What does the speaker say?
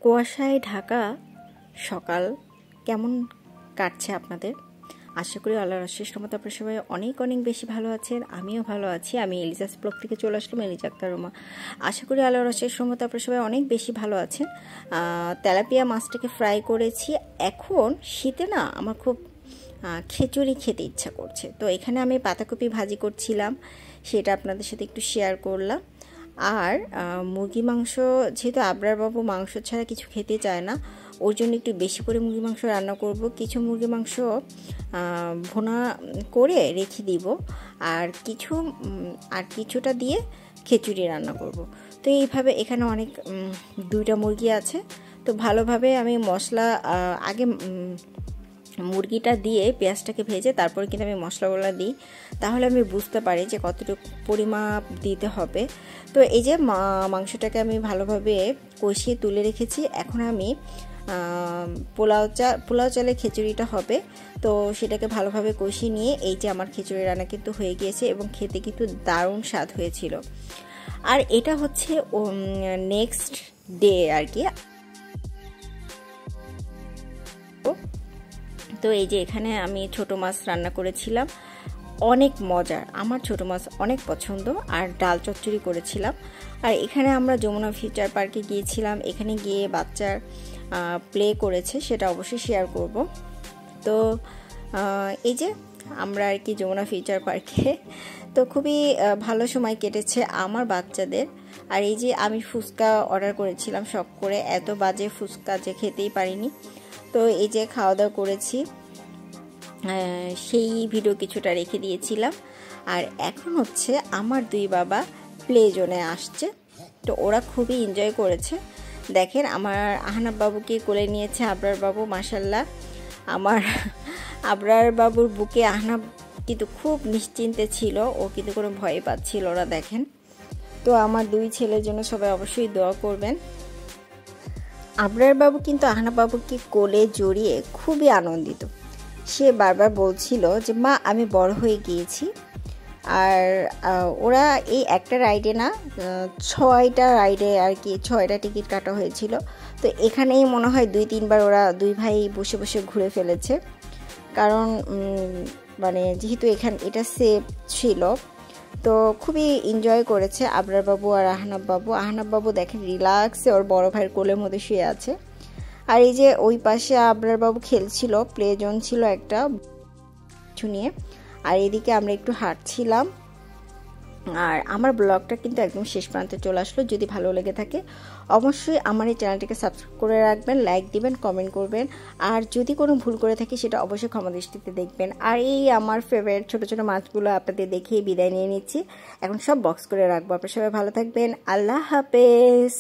কুয়াশায় ঢাকা সকাল কেমন কাটছে আপনাদের? আশা করি আল্লাহর অশেষ রহমতে আপনারা সবাই অনেক অনেক বেশি ভালো আছেন। আমিও ভালো আছি। আমি এলিজাস ব্লগ থেকে চলে আসলাম, এলিজা আক্তার রুমা। আশা করি আল্লাহর অশেষ রহমতে আপনারা সবাই অনেক বেশি ভালো আছেন। তেলাপিয়া মাছটাকে ফ্রাই করেছি। এখন শীতে না আমার খুব খিচুড়ি খেতে ইচ্ছা করছে, তো এখানে আমি পাতাকপি ভাজি করছিলাম, সেটা আপনাদের সাথে একটু শেয়ার করলাম। আর মুরগি মাংস, যেহেতু আবরার বাবু মাংস ছাড়া কিছু খেতে চায় না, ওর জন্য একটু বেশি করে মুরগি মাংস রান্না করব। কিছু মুরগি মাংস ভুনা করে রেখে দিব, আর কিছুটা দিয়ে খিচুড়ি রান্না করব। তো এইভাবে এখানে অনেক 2টা মুরগি আছে। তো ভালোভাবে আমি মশলা আগে মুরগিটা দিয়ে পেঁয়াজটাকে ভেজে তারপর কিন্তু আমি মশলাগুলো দিই, তাহলে আমি বুঝতে পারি যে কতটুকু পরিমাপ দিতে হবে। তো এই যে মাংসটাকে আমি ভালোভাবে কষিয়ে তুলে রেখেছি। এখন আমি পোলাও চালের খিচুড়িটা হবে, তো সেটাকে ভালোভাবে কষিয়ে নিয়ে এই যে আমার খিচুড়ি রান্না কিন্তু হয়ে গিয়েছে এবং খেতে কিন্তু দারুণ স্বাদ হয়েছিল। আর এটা হচ্ছে নেক্সট ডে আর কি। তো এই যে এখানে আমি ছোট মাছ রান্না করেছিলাম, অনেক মজার, আমার ছোট মাছ অনেক পছন্দ। আর ডাল চচ্চড়ি করেছিলাম। আর এখানে আমরা যমুনা ফিউচার পার্কে গিয়েছিলাম, এখানে গিয়ে বাচ্চার প্লে করেছে, সেটা অবশ্যই শেয়ার করব। তো এই যে আমরা আর কি যমুনা ফিউচার পার্কে, তো খুবই ভালো সময় কেটেছে আমার বাচ্চাদের। আর এই যে আমি ফুচকা অর্ডার করেছিলাম শখ করে, এত বাজে ফুচকা যে খেতেই পারিনি। তো এই যে খাওয়া দাওয়া করেছি, সেই ভিডিও কিছুটা রেখে দিয়েছিলাম। আর এখন হচ্ছে আমার 2 বাবা প্লে জোনে আসছে, তো ওরা খুবই এনজয় করেছে। দেখেন আমার আহনাব বাবুকে কোলে নিয়েছে আবরার বাবু, মাশাল্লাহ। আমার আবরার বাবুর বুকে আহনাব কিন্তু খুব নিশ্চিন্তে ছিল, ও কিন্তু কোনো ভয় পাচ্ছিল না, দেখেন। তো আমার 2 ছেলের জন্য সবাই অবশ্যই দোয়া করবেন। আবরার বাবু কিন্তু আহনাব বাবুকে কোলে জড়িয়ে খুবই আনন্দিত। সে বারবার বলছিল যে মা আমি বড় হয়ে গিয়েছি। আর ওরা এই একটা রাইডে না, 6টা রাইডে আর কি 6টা টিকিট কাটা হয়েছিল। তো এখানেই মনে হয় 2-3 বার ওরা 2 ভাই বসে বসে ঘুরে ফেলেছে, কারণ মানে যেহেতু এটা সেফ ছিল। তো খুবই এনজয় করেছে আবরার বাবু আর আহনাব বাবু। আহনাব বাবু দেখেন রিল্যাক্সে ওর বড় ভাইয়ের কোলের মধ্যে শুয়ে আছে। আর এই যে ওই পাশে আবরার বাবু খেলছিল, প্লে জোন ছিল একটা নিয়ে। আর এদিকে আমরা একটু হাঁটছিলাম। আর আমার ব্লগটা কিন্তু একদম শেষ প্রান্তে চলে আসলো। যদি ভালো লেগে থাকে অবশ্যই আমার এই চ্যানেলটিকে সাবস্ক্রাইব করে রাখবেন, লাইক দিবেন, কমেন্ট করবেন। আর যদি কোনো ভুল করে থাকি সেটা অবশ্যই ক্ষমা দৃষ্টিতে দেখবেন। আর এই আমার ফেভারিট ছোট ছোট মাছগুলো আপনাদের দেখিয়ে বিদায় নিয়ে নিচ্ছি। এখন সব বক্স করে রাখবো। আপনারা সবাই ভালো থাকবেন। আল্লাহ হাফেজ।